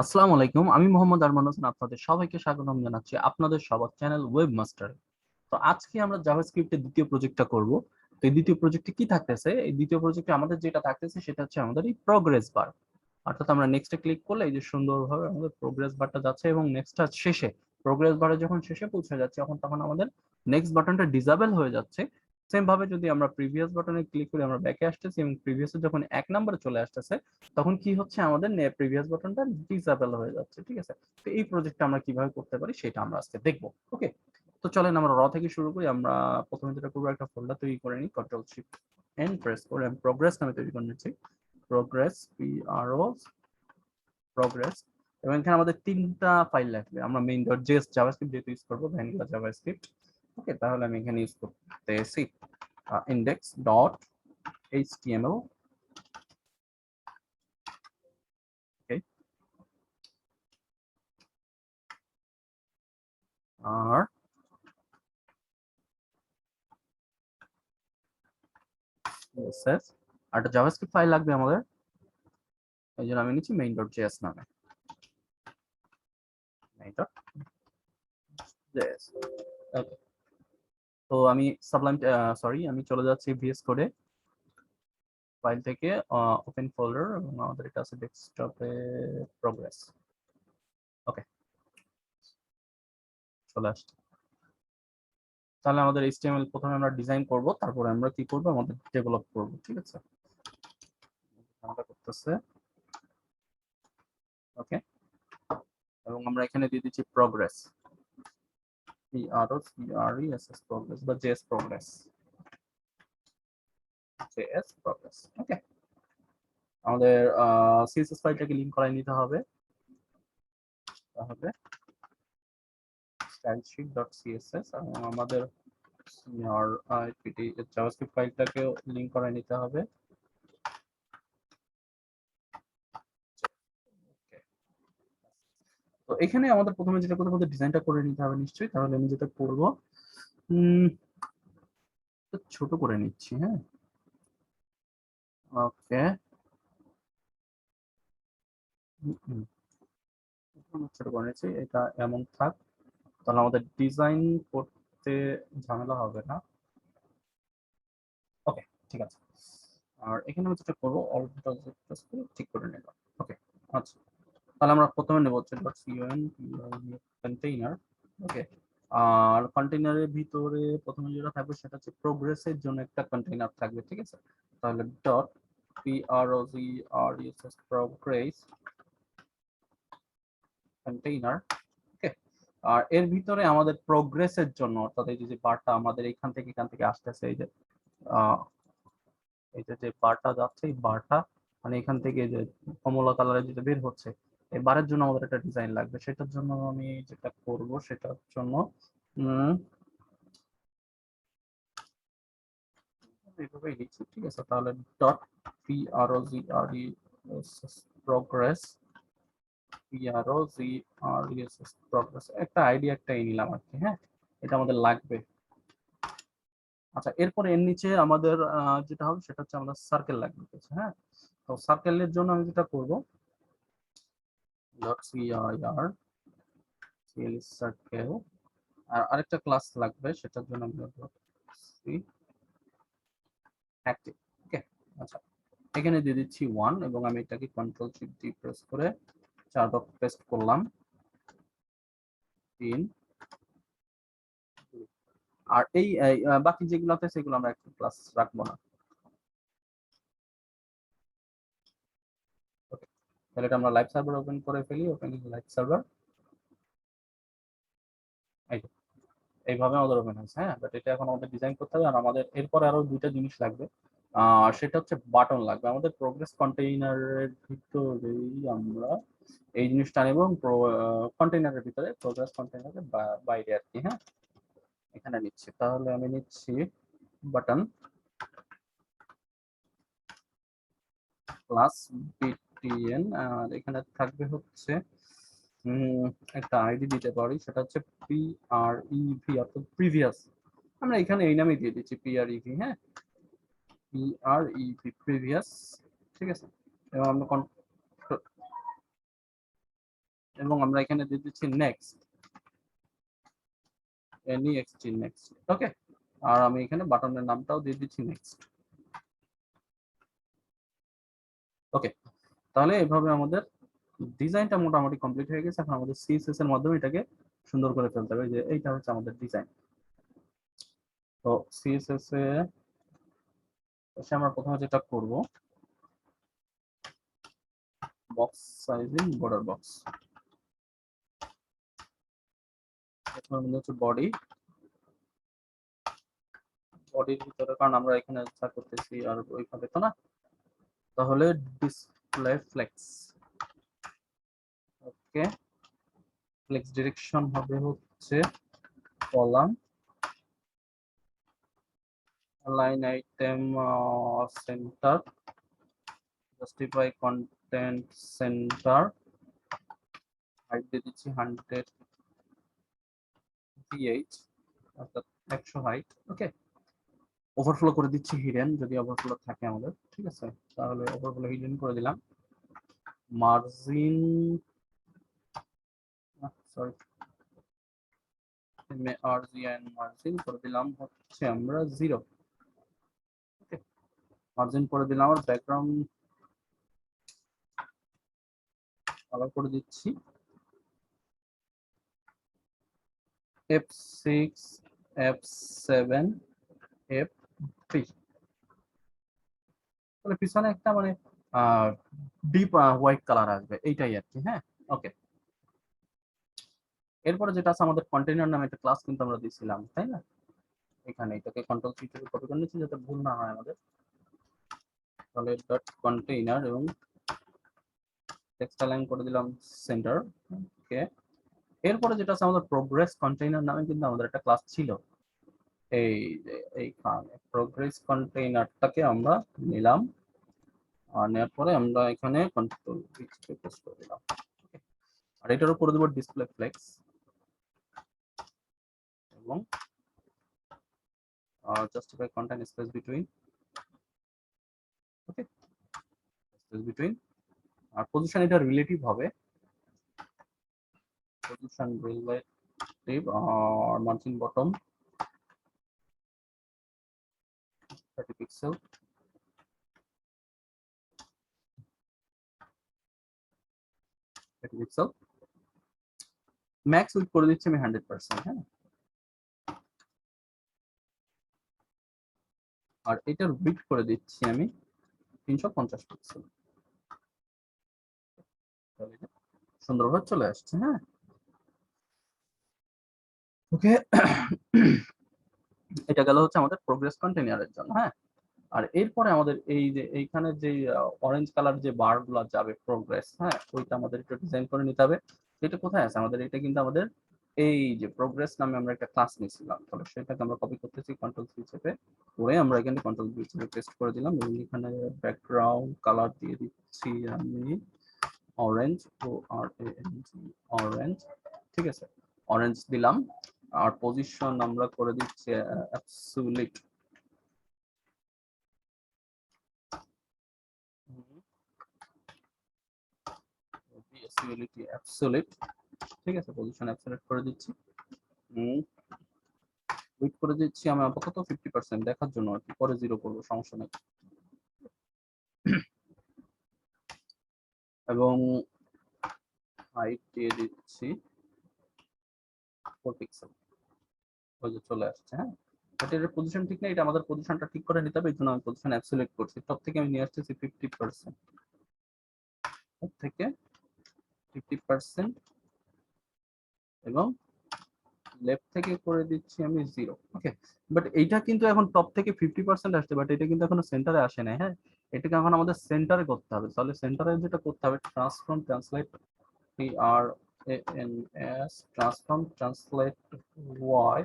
আসসালামু আলাইকুম, আমি মোহাম্মদ আরমান হোসেন। আপনাদের সবাইকে স্বাগতম জানাচ্ছি আপনাদের সবার চ্যানেল ওয়েব মাস্টার। তো আজকে আমরা জাভাস্ক্রিপ্টের দ্বিতীয় প্রজেক্টটা করব। তো এই দ্বিতীয় প্রজেক্টে কি থাকতেছে, এই দ্বিতীয় প্রজেক্টে আমাদের যেটা থাকতেছে সেটা হচ্ছে আমাদের এই প্রোগ্রেস বার। অর্থাৎ আমরা নেক্সটে ক্লিক করলে এই যে সুন্দরভাবে আমাদের প্রোগ্রেস বারটা যাচ্ছে এবং নেক্সটটা শেষে, প্রোগ্রেস বারে যখন শেষে পৌঁছে যাচ্ছে তখন আমাদের নেক্সট বাটনটা ডিসেবল হয়ে যাচ্ছে। সেম ভাবে যদি আমরা প্রিভিয়াস বাটনে ক্লিক করি আমরা ব্যাকে আসতেছি এবং প্রিভিয়াসে যখন 1 নম্বরে চলে আসতেছে তখন কি হচ্ছে, আমাদের প্রিভিয়াস বাটনটা ডিসেবল হয়ে যাচ্ছে। ঠিক আছে, তো এই প্রজেক্টটা আমরা কিভাবে করতে পারি সেটা আমরা আজকে দেখবো। ওকে, তো চলেন আমরা থেকে শুরু করি। আমরা প্রথমে যেটা করবো, একটা ফোল্ডার তৈরি করে নিই, কন্ট্রোল শিফট এন প্রেস করে আমি প্রোগ্রেস নামে তৈরি করে নিচ্ছি। Progress, PRO progress. এবং এখানে আমাদের 3টা ফাইল লাগবে। আমরা মেইন ডট জেএস জাভাস্ক্রিপ্ট যেহেতু ইউজ করবো, ভ্যানিলা জাভাস্ক্রিপ্ট। ওকে, তাহলে আমি এখানে ইউজ করতেছি index ডট html। ওকে, আর CSS আর একটা জাভাস্ক্রিপ্ট ফাইল লাগবে আমাদের, এই জন্য আমি নিচ্ছি মেইন ডট জেএস নামে, মেইন ডট জেএস। ওকে, তো আমি সাবলাইম, আমি চলে যাচ্ছি ভিএস কোডে, ফাইল থেকে ওপেন ফোল্ডার, এবং আমাদের এটা আছে ডেস্কটপে প্রোগ্রেস। ওকে, চলে আসছে। তাহলে আমাদের HTML প্রথমে আমরা ডিজাইন করব, তারপরে আমরা কি করব, আমাদের ডেভেলপ করব। ঠিক আছে, আমরা করতেছে। ওকে, এবং আমরা এখানে দিয়ে দিচ্ছি প্রোগ্রেস, PROGRESS প্রোগ্রেস বা জেএস প্রোগ্রেস, জেএস প্রোগ্রেস। ওকে, আমাদের সিএসএস ফাইলটাকে লিংক করাই নিতে হবে। তাহলে stylesheet.css এবং আমাদের জাভাস্ক্রিপ্ট ফাইলটাকেও লিংক করাই নিতে হবে। তো এখানে আমাদের প্রথমে যেটা করতে হবে, ডিজাইনটা করে নিতে হবে নিশ্চয়ই। তাহলে আমি যেটা করব, ছোট করে নিচ্ছি। হ্যাঁ, ওকে, ছোট করে নিচ্ছি, এটা এমন থাক। তাহলে আমাদের ডিজাইন করতে ঝামেলা হবে না। ওকে, ঠিক আছে। আর এখানে আমি যেটা করবো, অল্পটা ঠিক করে নিলাম। ওকে, আচ্ছা, তাহলে আমরা প্রথমে নেব হচ্ছে কন্টেইনার। ওকে, আর কন্টেইনারের ভিতরে প্রথমে যেটা থাকবে সেটা হচ্ছে প্রোগ্রেসের জন্য একটা কন্টেইনার থাকবে। ঠিক আছে, তাহলে ডট PROGRESS প্রোগ্রেস কন্টেইনার। ওকে, আর এর ভিতরে আমাদের প্রোগ্রেসের জন্য, অর্থাৎ এই যে বারটা আমাদের এখান থেকে আসতেছে, এই যে যে বারটা যাচ্ছে, এই বারটা মানে এখান থেকে যে কমলা কালারের যেটা বের হচ্ছে, এই বারের জন্য আমাদের একটা ডিজাইন লাগবে। সেটার জন্য আমি যেটা করব, সেটার জন্য এইভাবেই লিখছি। ঠিক আছে, তাহলে ডট প্রোগ্রেস, প্রোগ্রেস একটা আইডিয়া একটাই নিলাম আর কি। হ্যাঁ, এটা আমাদের লাগবে। আচ্ছা, এরপরে এর নিচে আমাদের যেটা হবে সেটা হচ্ছে আমাদের সার্কেল লাগবে। হ্যাঁ, তো সার্কেলের জন্য আমি যেটা করব, ডট সিআর সার্কেল, আর আরেকটা ক্লাস লাগবে, সেটার জন্য আমরা সি অ্যাক্টিভ। ওকে, আচ্ছা, এখানে দিয়ে দিচ্ছি 1 এবং আমি এটাকে কন্ট্রোল শিফট ডি প্রেস করে 4 ডট পেস্ট করলাম, 3। আর এই বাকি যেগুলো আছে সেগুলো আমরা একটা ক্লাস রাখবো না। ওকে, তাহলে এটা আমরা লাইভ সার্ভার ওপেন করে ফেলি, ওপেনিং লাইভ সার্ভার। এইভাবে আমাদের ওপেন হয়েছে। হ্যাঁ, বাট এটা এখন আমাদের ডিজাইন করতে হবে। আর আমাদের এরপরে আরো দুইটা জিনিস লাগবে, সেটা হচ্ছে বাটন লাগবে। আমাদের প্রোগ্রেস কন্টেইনারের ভিতরেই আমরা এই জিনিসটা নেব, এবং কন্টেইনারের ভিতরে, প্রোগ্রেস কন্টেইনারের বাইরে আর কি। হ্যাঁ, এখানে নিচ্ছি, তাহলে আমি নিচ্ছি বাটন প্লাস BTN, আর এখানে থাকবে হচ্ছে একটা আইডি দিতে পারি, সেটা হচ্ছে PREV, অর্থাৎ প্রিভিয়াস। আমরা এখানে এই নামে দিয়ে দিচ্ছি PREV। হ্যাঁ, PREV প্রিভিয়াস। ঠিক আছে, এবং আমরা এবং আমরা এখানে দিয়ে দিচ্ছি নেক্সট, NEXT নেক্সট। ওকে, আর আমি এখানে বাটনের নামটাও দিয়ে দিচ্ছি নেক্সট। ওকে, তাহলে এভাবে আমাদের ডিজাইনটা মোটামুটি কমপ্লিট হয়ে গেছে। এখন আমাদের CSS এর মাধ্যমে এটাকে সুন্দর করে ফেলতে হবে। যে এইটা হচ্ছে আমাদের ডিজাইন। তো CSS এ এসে আমরা প্রথমে যেটা করব, বক্স সাইজিং, বর্ডার বক্স, এখন আমাদের হচ্ছে বডির ভিতরে, কারণ আমরা এখানে যা করতেছি আর ওইভাবে তো না, তাহলে ডিসপ্লে ফ্লেক্স। ওকে, ফ্লেক্স ডিরেকশন হবে হচ্ছে column, line item centre, justify content centre, height দিয়ে দিচ্ছি 100 VH, অর্থাৎ 100 হাইট। ওকে, ওভারফ্লো করে দিচ্ছি হিডেন, যদি ওভারফ্লো থাকে আমাদের, ঠিক আছে, তাহলে ওভারফ্লো হিডেন করে দিলাম। মার্জিন, সরি, মার্জিন করে দিলাম হচ্ছে আমরা 0। ওকে, মার্জিন করে দিলাম। আর ব্যাকগ্রাউন্ড কালার করে দিচ্ছি F6, F7, F3। তাহলে পিছনে একটা মানে ডিপ হোয়াইট কালার আসবে, এইটাই আর কি। হ্যাঁ, ওকে। এরপরে যেটা আছে, আমাদের কন্টেইনার নামে একটা ক্লাস কিন্তু আমরা দিয়েছিলাম, তাই না? এখানে এটাকে কন্ট্রোল সি থেকে কপি করে নিচ্ছি যাতে ভুল না হয় আমাদের। তাহলে ডট কন্টেইনার এবং টেক্সট লাইন করে দিলাম সেন্টার। ওকে, এরপরে যেটা আছে, আমাদের প্রোগ্রেস কন্টেইনার নামে কিন্তু আমাদের একটা ক্লাস ছিল। এই যে এইখানে প্রোগ্রেস কন্টেইনারটাকে আমরা নিলাম, আর নেওয়ার পরে আমরা এখানে কন্ট্রোল পেস্ট করে দিলাম। আর এটার উপর দেব ডিসপ্লে ফ্লেক্স এবং justify content space between. Okay, space between. আর পজিশন এটা রিলেটিভ হবে, পজিশন রিলেটিভ। আর margin bottom 30 pixel, 30 pixel. Max width করে দিচ্ছি আমি 100%। হ্যাঁ, আর এটার উইথ করে দিচ্ছি আমি 350 পিক্সেল। সুন্দরভাবে চলে আসছে। হ্যাঁ, ওকে। এটা গেল হচ্ছে আমাদের প্রোগ্রেস কন্টেইনারের জন্য। হ্যাঁ, আর এরপরে আমাদের এই যে এইখানে যে অরেঞ্জ কালার যে বার গুলা যাবে প্রোগ্রেস, হ্যাঁ, ওইটা আমাদের একটু ডিজাইন করে নিতে হবে। এটা কোথায় আছে আমাদের? এটা কিন্তু আমাদের এই যে প্রোগ্রেস নামে আমরা একটা ক্লাস নিয়েছিলাম, তাহলে সেটাকে আমরা কপি করতেছি, কন্ট্রোল সি চেপে করে আমরা এখানে কন্ট্রোল ভি চেপে পেস্ট করে দিলাম এবং এখানে ব্যাকগ্রাউন্ড কালার দিয়ে দিচ্ছি আমি অরেঞ্জ, অরেঞ্জ। ঠিক আছে, অরেঞ্জ দিলাম। আর পজিশন আমরা করে দিচ্ছি অ্যাবসলিউট। অ্যাবসলিউট, ঠিক আছে, পজিশন অ্যাবসলিউট করে দিচ্ছি। উইথ করে দিচ্ছি আমি আপাতত 50% দেখার জন্য আর কি, পরে 0 করব, সমস্যা নেই। এবং হাইট দিয়ে দিচ্ছি 4 পিক্সেল। ওই যে চলে আসছে। হ্যাঁ, এটার পজিশন ঠিক নেই, এটা আমাদের পজিশনটা ঠিক করে নিতে হবে। এই জন্য আমি পজিশন অ্যাবসলিউট করছি। টপ থেকে আমি নিয়ে আসতেছি 50%, টপ থেকে 50% এবং লেফট থেকে করে দিচ্ছি আমি 0। ওকে, বাট এইটা কিন্তু এখন টপ থেকে 50% আসছে, বাট এটা কিন্তু এখনো সেন্টারে আসে নাই। হ্যাঁ, এটাকে এখন আমাদের সেন্টারে করতে হবে। তাহলে সেন্টারে যেটা করতে হবে, transform translate TRANS, transform translate Y,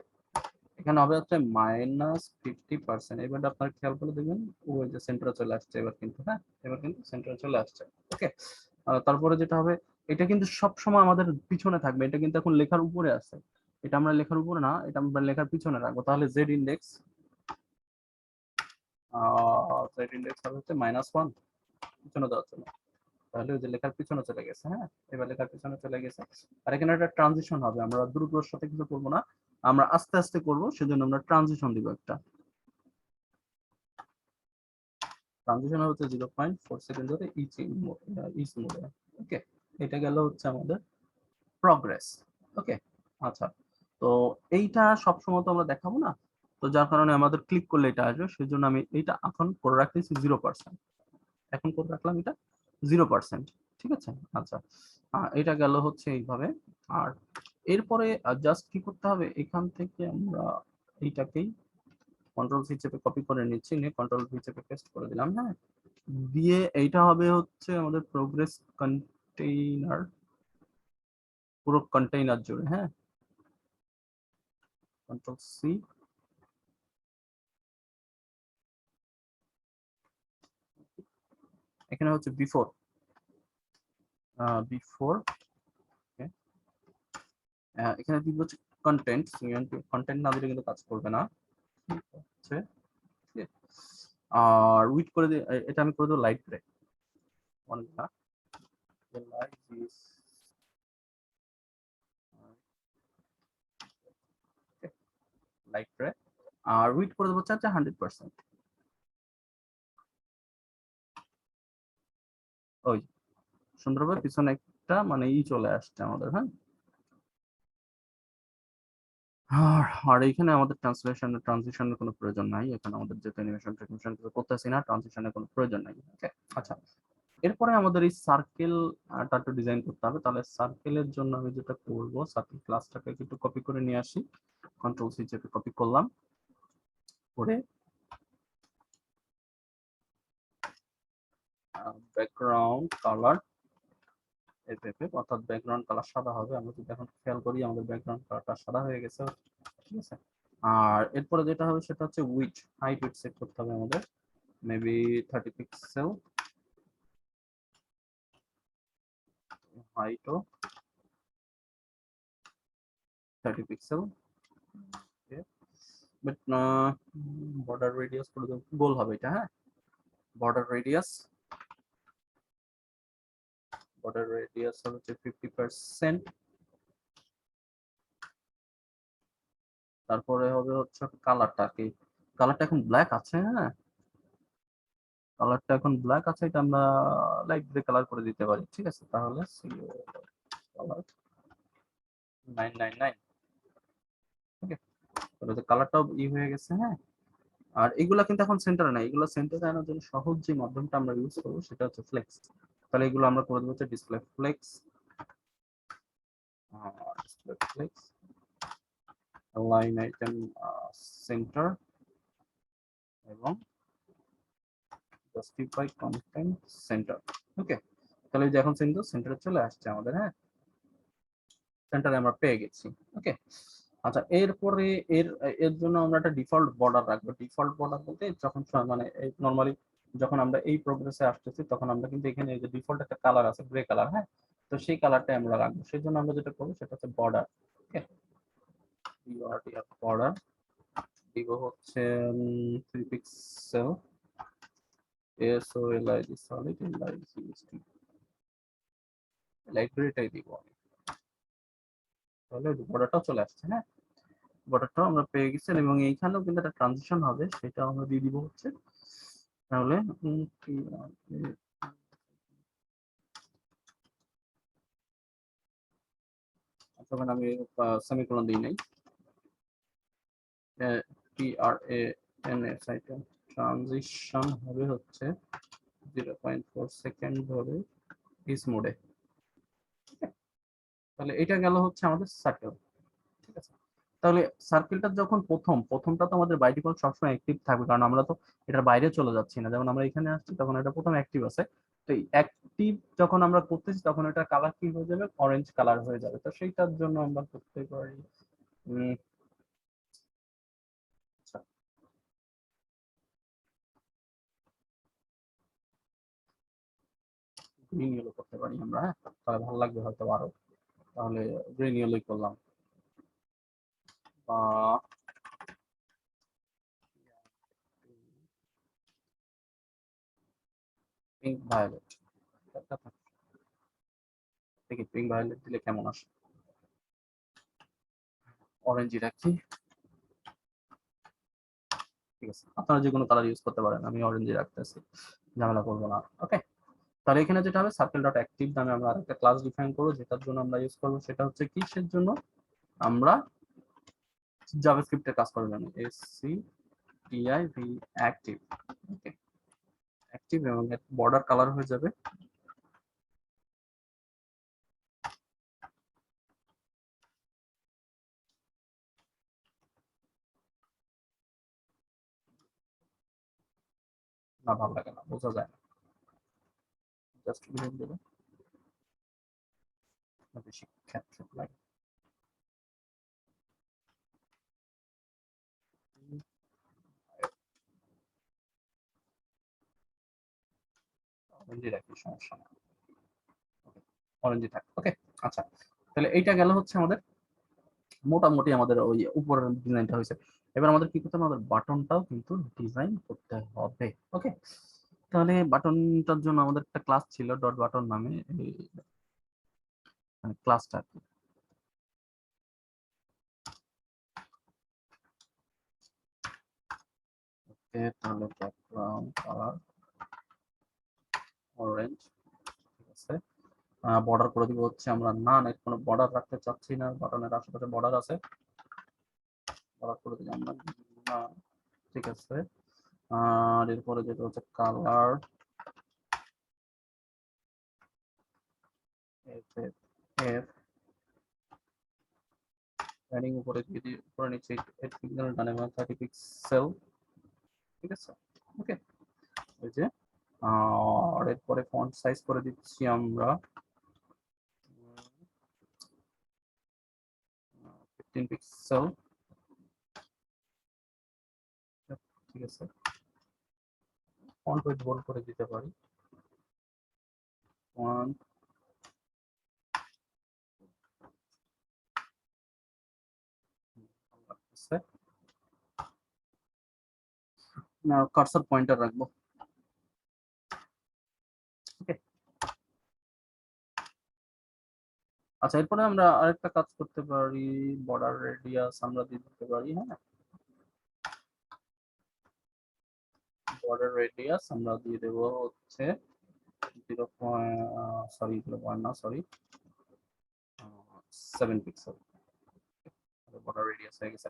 এখানে হবে হচ্ছে -50%। এবার আপনার খেয়াল করে দেখবেন ওই যে সেন্টারে চলে আসছে এবার কিন্তু। হ্যাঁ, এবার কিন্তু সেন্টারে চলে আসছে। ওকে, তারপরে যেটা হবে, এটা কিন্তু সব সময় আমাদের পিছনে থাকবে, এটা কিন্তু এখন লেখার উপরে আছে। এটা আমরা লেখার উপরে না, এটা আমরা লেখার পিছনে রাখবো। তাহলে জেড ইন্ডেক্স, জেড ইন্ডেক্স হবে হচ্ছে -1 পিছনে দেওয়ার জন্য। তাহলে ওই যে লেখার পিছনে চলে গেছে। হ্যাঁ, এবার লেখার পিছনে চলে গেছে। আর এখানে একটা ট্রানজিশন হবে, আমরা দ্রুতর সাথে কিছু করবো না, আমরা আস্তে আস্তে করবো, সেজন্য আমরা ট্রানজিশন দিব একটা। ট্রানজিশন হচ্ছে 0.4 সেকেন্ড ধরে ইচ মোডে। ওকে, এটা গেল হচ্ছে আমাদের প্রগ্রেস। ওকে, আচ্ছা, তো এইটা সবসময় তো আমরা দেখাবো না, তো যার কারণে আমাদের ক্লিক করলে এটা আসবে, সেই জন্য আমি এইটা এখন করে রাখতেছি 0%। এখন করে রাখলাম এটা 0%। ঠিক আছে, আচ্ছা, এটা গেল হচ্ছে এইভাবে। আর এরপরে জাস্ট কি করতে হবে, এখান থেকে আমরা এইটাকেই কন্ট্রোল সি চেপে কপি করে নিচ্ছি, নিয়ে কন্ট্রোল ভি চেপে পেস্ট করে দিলাম। হ্যাঁ, দিয়ে এইটা হবে হচ্ছে আমাদের প্রোগ্রেস কন্টেইনার, পুরো কন্টেইনার জুড়ে। হ্যাঁ, কন্ট্রোল সি, এখানে হচ্ছে বিফোর, বিফোর এখানে দিব হচ্ছে কন্টেন্ট। কন্টেন্ট না দিলে কিন্তু কাজ করবে না। হচ্ছে আর উইট করে দিই, এটা আমি করে দেবো লাইট গ্রে। অনেক না, লাইট গ্রে। আর উইট করে দেবো হচ্ছে 100%। ওই সুন্দরভাবে পিছনে একটা মানে চলে আসছে আমাদের। হ্যাঁ, আর এখানে আমাদের ট্রানজিশনের কোনো প্রয়োজন নাই, এখানে আমাদের যেহেতু অ্যানিমেশন টেকনিশন করতেছি না, ট্রানজিশনের কোনো প্রয়োজন নাই। ওকে, আচ্ছা, এরপরে আমাদের এই সার্কেলটা একটু ডিজাইন করতে হবে। তাহলে সার্কেলের জন্য আমি যেটা করব, সার্কেল ক্লাসটাকে একটু কপি করে নিয়ে আসি, কন্ট্রোল সি চেপে কপি করলাম, করে ব্যাকগ্রাউন্ড কালার এফএফ, অর্থাৎ ব্যাকগ্রাউন্ড কালার সাদা হবে। আমরা যদি এখন খেয়াল করি আমাদের ব্যাকগ্রাউন্ড কালারটা সাদা হয়ে গেছে। ঠিক আছে, আর এরপরে যেটা হবে সেটা হচ্ছে উইডথ, হাইট উইডথ সেট করতে হবে আমাদের, মেবি 30 পিক্সেল, হাইটও 30 পিক্সেল। বাট বর্ডার রেডিয়াস করে দেব, গোল হবে এটা। হ্যাঁ, বর্ডার রেডিয়াস, হচ্ছে 50%। তারপরে হবে হচ্ছে কালারটা কি, কালারটা এখন ব্ল্যাক আছে। হ্যাঁ, কালারটা এখন ব্ল্যাক আছে, এটা আমরা লাইট গ্রে কালার করে দিতে পারি। ঠিক আছে, তাহলে কালার 999। ওকে, তাহলে কালারটাও হয়ে গেছে। হ্যাঁ, আর এগুলা কিন্তু এখন সেন্টারে নাই, এগুলো সেন্টারে আনার জন্য সহজ যে মাধ্যমটা আমরা ইউজ করবো সেটা হচ্ছে ফ্লেক্স। তাহলে এগুলো আমরা করে দেবো হচ্ছে display flakes, line item centre এবং জাস্টিফাই কন্টেন্ট সেন্টার। ওকে, তাহলে যে এখন সেন্টারে চলে আসছে আমাদের। হ্যাঁ, সেন্টারে আমরা পেয়ে গেছি। ওকে, আচ্ছা, এরপরে এর এর জন্য আমরা একটা ডিফল্ট বর্ডার রাখবো। ডিফল্ট বর্ডার বলতে যখন মানে নরমালি যখন আমরা এই প্রোগ্রেসে আসতেছি তখন আমরা কিন্তু এখানে যে ডিফল্ট একটা কালার আছে গ্রে কালার। হ্যাঁ, তো সেই কালারটাই আমরা রাখবো। সেই জন্য আমরা যেটা করবো সেটা হচ্ছে বর্ডার। ওকে, বর্ডার দিব হচ্ছে 3 পিক্সেল, SOLID সলিড LIGST, লাইব্রেরিটাই দিব আমি। তাহলে বর্ডারটাও চলে আসছে। হ্যাঁ, বর্ডারটাও আমরা পেয়ে গেছি এবং এইখানেও কিন্তু একটা ট্রানজিশন হবে, সেটা আমরা দিয়ে দিব হচ্ছে। তাহলে তখন আমি সেমিকোলন দিই নাই, TRANS আইটেম ট্রানজিশন হবে হচ্ছে 0.4 সেকেন্ড ধরে ইস মোডে। তাহলে এটা গেল হচ্ছে আমাদের সার্কেল। ঠিক আছে, তাহলে সার্কেলটা যখন প্রথমটা তো আমাদের বাই ডিফল্ট সবসময় অ্যাক্টিভ থাকবে, কারণ আমরা তো এটার বাইরে চলে যাচ্ছি না। যেমন আমরা এখানে আসছি তখন এটা প্রথম অ্যাক্টিভ আছে, তো এই অ্যাক্টিভ যখন আমরা করতেছি তখন এটা কালার কি হয়ে যাবে, অরেঞ্জ কালার হয়ে যাবে। তো সেইটার জন্য আমরা করতে পারি গ্রিন ইয়েলো করতে পারি আমরা। হ্যাঁ, তাহলে ভালো লাগবে হয়তো আরো। তাহলে গ্রিন ইয়েলোই করলাম, বা পিঙ্ক ভায়োলেট। দেখি পিঙ্ক ভায়োলেট দিলে কেমন আসে। অরেঞ্জই রাখি, ঠিক আছে। আপনারা যে কোনো কালার ইউজ করতে পারেন, আমি অরেঞ্জই রাখতেছি, ঝামেলা করবো না। ওকে, তাহলে এখানে যেটা হবে সার্কেল ডট অ্যাক্টিভ নামে আমরা আরেকটা ক্লাস ডিফাইন করবো, যেটার জন্য আমরা ইউজ করবো সেটা হচ্ছে কিসের জন্য, আমরা জাভাস্ক্রিপ্টের কাজ করার জন্য। এসসি টিআইভি অ্যাক্টিভ, ওকে অ্যাক্টিভ, এবং বর্ডার কালার হয়ে যাবে না, ভালো লাগে না, বোঝা যায় না, জাস্ট গ্রিন দেবো, বেশি ক্ষেত্রে লাগে। অরেঞ্জই রাখি, সমস্যা না, অরেঞ্জই থাক। ওকে, আচ্ছা, তাহলে এইটা গেল হচ্ছে আমাদের মোটামুটি আমাদের ওই উপরের ডিজাইনটা হয়েছে। এবার আমাদের কি করতে হবে, আমাদের বাটনটাও কিন্তু ডিজাইন করতে হবে। ওকে, তাহলে বাটনটার জন্য আমাদের একটা ক্লাস ছিল ডট বাটন নামে, মানে ক্লাসটা। ওকে, তাহলে ব্যাকগ্রাউন্ড কালার অরেঞ্জ, ঠিক আছে। বর্ডার করে দিব হচ্ছে আমরা নান, এর কোনো বর্ডার রাখতে চাচ্ছি না, বাটনের আশেপাশে বর্ডার আছে, বর্ডার করে দিলাম আমরা না, ঠিক আছে। আর এরপরে যেটা হচ্ছে colour, F F F padding উপরে দিয়ে দিই, উপরে নিচে 8 পিক্সেল, ডানে বামে 30 পিক্সেল, ঠিক আছে। ওকে, এই যে আর এরপরে ফন্ট সাইজ করে দিচ্ছি আমরা 15 পিক্সেল, ঠিক আছে। ফন্ট ওয়েট বোল্ড করে দিতে পারি, ফন্ট কার্সর পয়েন্টার রাখবো। ওকে, আচ্ছা, এরপরে আমরা আরেকটা কাজ করতে পারি, বর্ডার রেডিয়াস আমরা দিয়ে দিতে পারি। হ্যাঁ, বর্ডার রেডিয়াস আমরা দিয়ে দেবো হচ্ছে 7 পিক্সেল, বর্ডার রেডিয়াস হয়ে গেছে।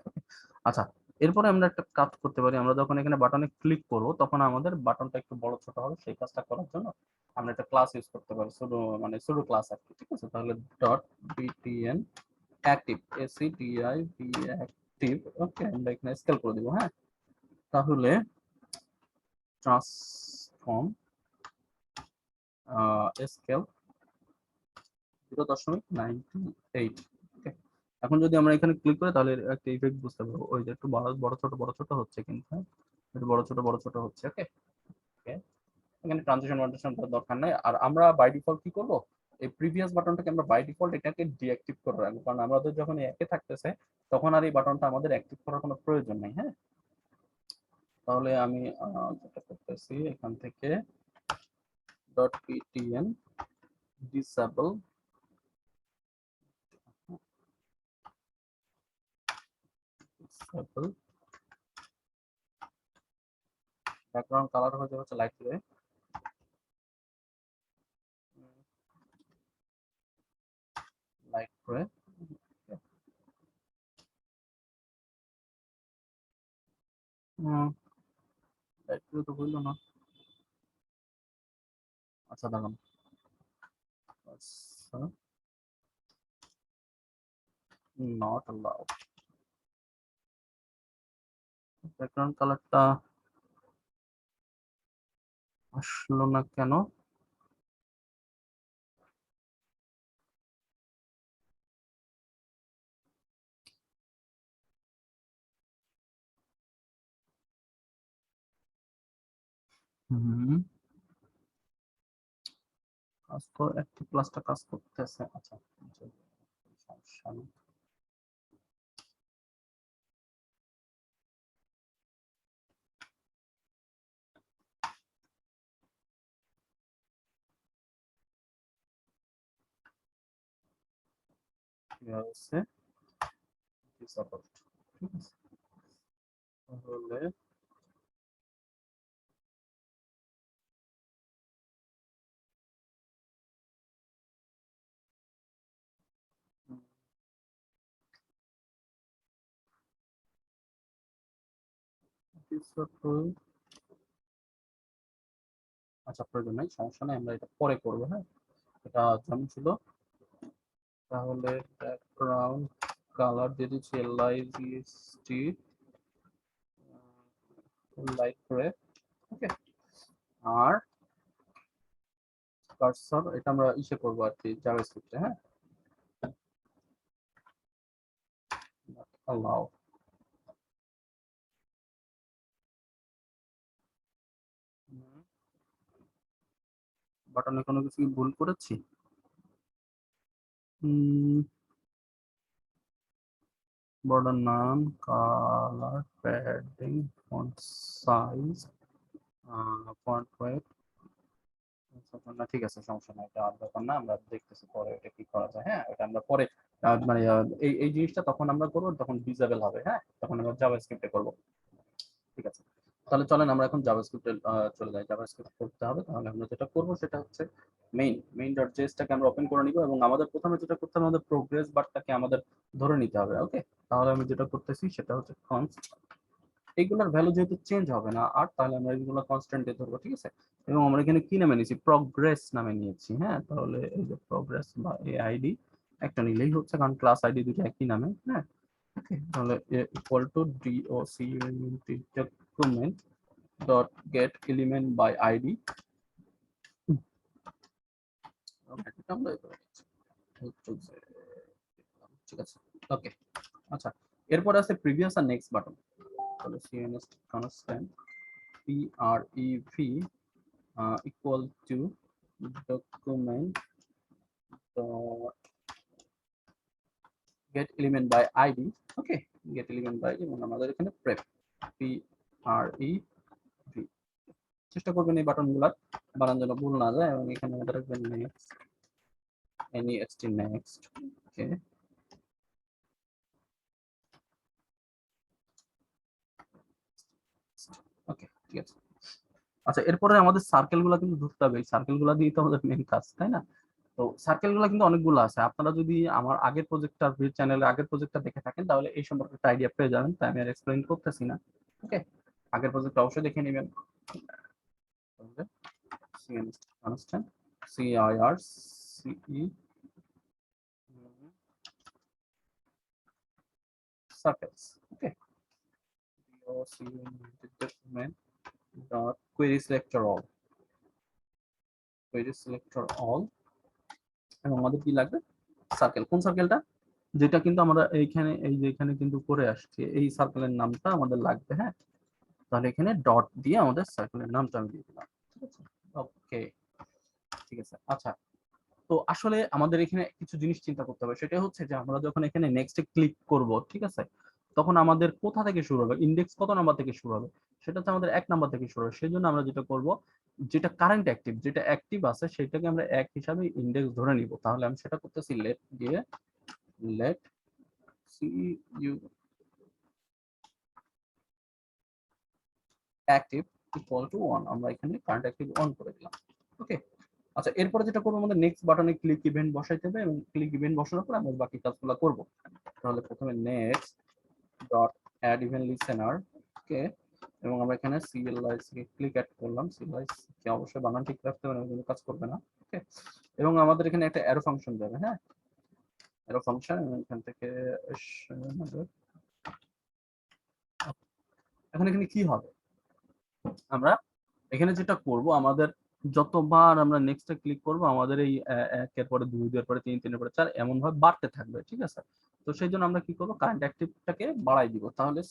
আচ্ছা, এরপরে আমরা একটা কাজ করতে পারি, আমরা যখন এখানে বাটনে ক্লিক করব তখন আমাদের বাটনটা একটু বড় ছোট হবে, সেই কাজটা করার জন্য আমরা একটা ক্লাস ইউজ করতে পারি, সুডো মানে সুডো ক্লাস আর কি, ঠিক আছে। তাহলে dot BTN active, ACTI B active, okay, আমরা এখানে স্কেল করে দিব। হ্যাঁ, তাহলে ট্রান্সফর্ম স্কেল 0.98। ওকে, এখন যদি আমরা এখানে ক্লিক করি তাহলে একটা ইফেক্ট বুঝতে পারবো, ওই যে একটু বড় ছোট হচ্ছে, কিন্তু একটু বড় ছোট হচ্ছে। ওকে, ওকে, এখানে ট্রানজিশন দরকার নাই। আর আমরা বাই ডিফল্ট কি করব, এই প্রিভিয়াস বাটনটাকে আমরা বাই ডিফল্ট এটাকে ডিঅ্যাক্টিভ করে রাখবো, কারণ আমাদের যখন একে থাকতেছে তখন আর এই বাটনটা আমাদের অ্যাক্টিভ করার কোনো প্রয়োজন নেই। হ্যাঁ, তাহলে আমি যেটা করতেছি এখান থেকে dot PTN disable, disable background colour হয়ে যাবে হচ্ছে light grey, light grey. Light grey তো হইলো না, আচ্ছা দাঁড়ান, আচ্ছা, নট অ্যালাউড, ব্যাকগ্রাউন্ড কালারটা আসলো না কেন? হুম, কাজ তো একটি প্লাসটা কাজ করতেছে। আচ্ছা, সমস্যা নেই। হচ্ছে সাপোর্ট, ঠিক আছে। তাহলে আচ্ছা প্রয়োজন নাই, সমস্যা নাই, আমরা এটা পরে করবো। হ্যাঁ, এটা যেমন ছিল। তাহলে ব্যাকগ্রাউন্ড কালার দিয়ে দিচ্ছি LIGST লাইট করে, ওকে। আর কার্সর এটা আমরা ইসে করবো আর কি, জাভাস্ক্রিপ্টে। হ্যাঁ, allow। বাটনে কোনো কিছু কি ভুল করেছি? বর্ডার নাম, colour, padding, font size, font wait, না ঠিক আছে, সমস্যা নাই, এটা আর ব্যাপার না, আমরা দেখতেছি পরে এটা কি করা যায়। হ্যাঁ, এটা আমরা পরে মানে এই এই জিনিসটা তখন আমরা করবো যখন ভিজিবল হবে। হ্যাঁ, তখন আমরা জাভাস্ক্রিপ্টে করবো, ঠিক আছে। তাহলে চলেন আমরা এখন জাভাস্ক্রিপ্টে চলে যাই। জাভাস্ক্রিপ্ট করতে হবে, তাহলে আমরা যেটা করবো সেটা হচ্ছে main.js-টাকে আমরা ওপেন করে নিব, এবং আমাদের প্রথমে যেটা করতে হবে, আমাদের প্রোগ্রেস বারটাকে আমাদের ধরে নিতে হবে, ওকে। তাহলে আমি যেটা করতেছি সেটা হচ্ছে const, এইগুলোর ভ্যালু যেহেতু চেঞ্জ হবে না আর, তাহলে আমরা এইগুলো কনস্ট্যান্টে ধরবো, ঠিক আছে। এবং আমরা এখানে কি নামে নিয়েছি, প্রোগ্রেস নামে নিয়েছি। হ্যাঁ, তাহলে এই যে প্রোগ্রেস বা আইডি একটা নিলেই হচ্ছে, কারণ ক্লাস আইডি দুটো একই নামে। হ্যাঁ, ওকে। তাহলে equal to document dot get element by id, ঠিক আছে, ওকে। আচ্ছা, এরপর আছে প্রিভিয়াস আর নেক্সট বাটন। তাহলে cns constant prev equal to document dot get element by id, okay. get element by, এবং আমাদের এখানে prep prev, চেষ্টা করবেন এই বাটনগুলো বানানোর জন্য ভুল না যায়, এবং এখানে আমাদের রাখবেন নেক্সট, next next, ওকে। ওকে, ঠিক আছে। আচ্ছা, এরপরে আমাদের সার্কেলগুলো কিন্তু ধরতে হবে, এই সার্কেলগুলো দিয়ে তো আমাদের মেইন কাজ, তাই না? তো সার্কেলগুলো কিন্তু অনেকগুলো আছে। আপনারা যদি আমার আগের প্রজেক্টটা, চ্যানেলে আগের প্রজেক্টটা দেখে থাকেন, তাহলে এই সম্পর্কে একটা আইডিয়া পেয়ে যাবেন, তাই আমি আর এক্সপ্লেইন করতেছি না, ওকে। আগের প্রজেক্টটা অবশ্যই দেখে নেবেন। কনস্ট্যান্ট CIRCE সার্কেলস, ওকে। document dot query selector all, query selector all, এবং আমাদের কি লাগবে, সার্কেল। কোন সার্কেলটা, যেটা কিন্তু আমরা এইখানে, এই যে এখানে কিন্তু করে আসছে, এই সার্কেলের নামটা আমাদের লাগবে। হ্যাঁ, তাহলে এখানে ডট দিয়ে আমাদের সার্কেলের নামটা আমি দিয়ে দিলাম, ঠিক আছে, ওকে, ঠিক আছে। আচ্ছা, তো আসলে আমাদের এখানে কিছু জিনিস চিন্তা করতে হবে, সেটা হচ্ছে যে আমরা যখন এখানে নেক্সটে ক্লিক করব, ঠিক আছে, তখন আমাদের কোথা থেকে শুরু হবে, ইন্ডেক্স কত নাম্বার থেকে শুরু হবে, সেটা হচ্ছে আমাদের 1 নাম্বার থেকে শুরু হবে। সেই জন্য আমরা যেটা করব, যেটা কারেন্ট অ্যাক্টিভ, যেটা অ্যাক্টিভ আছে সেটাকে আমরা এক হিসাবে ইন্ডেক্স ধরে নিব। তাহলে আমি সেটা করতেছি লেট দিয়ে, let cu active equal to 1, আমরা এখানে কারেন্ট অ্যাক্টিভ অন করে দিলাম, ওকে। আচ্ছা, এরপরে যেটা করবো, আমাদের নেক্সট বাটনে ক্লিক ইভেন্ট বসাইতে হবে, এবং ক্লিক ইভেন্ট বসানোর পর আমরা বাকি কাজগুলো করব। তাহলে প্রথমে next dot add event listener, okay. এবং আমরা এখানে CLI ক্লিক অ্যাড করলাম, CLI কে অবশ্যই বানান ঠিক রাখতে হবে, কোনো কাজ করবে না, ওকে। এবং আমাদের এখানে একটা অ্যারো ফাংশন যাবে। হ্যাঁ, অ্যারো ফাংশন, এখান থেকে এখন এখানে কি হবে, আমরা এখানে যেটা করব, আমাদের যতবার আমরা নেক্সটে ক্লিক করব, আমাদের এই 1 এর পরে 2, 2 এর পরে 3, 3 এর পরে 4 এমন ভাবে বাড়তে থাকবে, ঠিক আছে। তো সেই জন্য আমরা কি করব, কারেন্ট অ্যাক্টিভটাকে বাড়াই দিব। তাহলে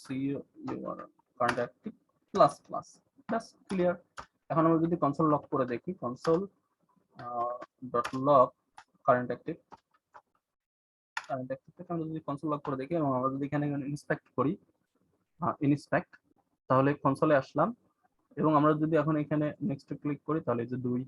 কারেন্ট অ্যাক্টিভ প্লাস প্লাস, ব্যাস, ক্লিয়ার। এখন আমরা যদি কনসোল লক করে দেখি, console dot log current active, current অ্যাক্টিভটাকে আমরা যদি কনসোল লক করে দেখি, এবং আমরা যদি এখানে ইন্সপেক্ট করি, ইন্সপেক্ট, তাহলে কনসোলে আসলাম, এবং আমরা যদি এখন এখানে নেক্সট ক্লিক করি, তাহলে এই যে 2,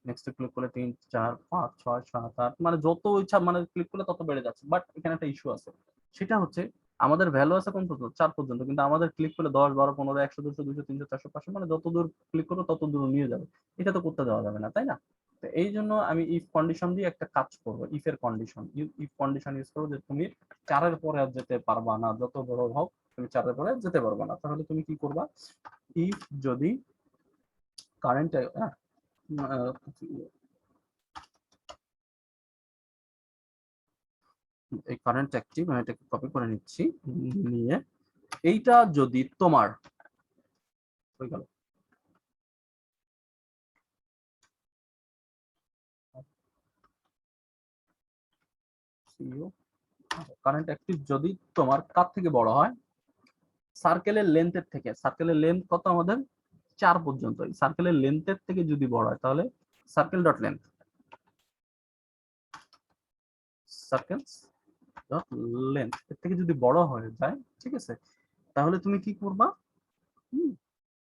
নেক্সট ক্লিক করলে 3 4 5 6 7 8 মানে যত ইচ্ছা মানে ক্লিক করলে তত বেড়ে যাচ্ছে, বাট এখানে একটা ইস্যু আছে। সেটা হচ্ছে আমাদের ভ্যালু আছে কোন পর্যন্ত 4 পর্যন্ত, কিন্তু আমাদের ক্লিক করলে 10 12 15 100 200 200 300 400 500 মানে যত দূর ক্লিক করবো তত দূর নিয়ে যাবে। এটা তো করতে দেওয়া যাবে না, তাই না? তো এই জন্য আমি ইফ কন্ডিশন দিয়ে একটা কাজ করব, ইফ এর কন্ডিশন, ইফ কন্ডিশন ইউজ করবো যে তুমি 4 এর পরে আর যেতে পারবা না, যত বড় হোক তুমি 4 এর পরে যেতে পারবা না। তাহলে তুমি কি করবা, ইফ যদি কারেন্ট এই কারেন্ট অ্যাক্টিভ, আমি এটাকে কপি করে নিচ্ছি, নিয়ে এইটা যদি তোমার হয়ে গেল, কারেন্ট অ্যাক্টিভ যদি তোমার কার থেকে বড় হয়, সার্কেলের লেন্থের থেকে। সার্কেলের লেন্থ কত আমাদের 4 পর্যন্ত, সার্কেলের লেন্থের থেকে যদি বড় হয় তাহলে circle dot length, circle dot length এর থেকে যদি বড় হয়ে যায়, ঠিক আছে, তাহলে তুমি কি করবা,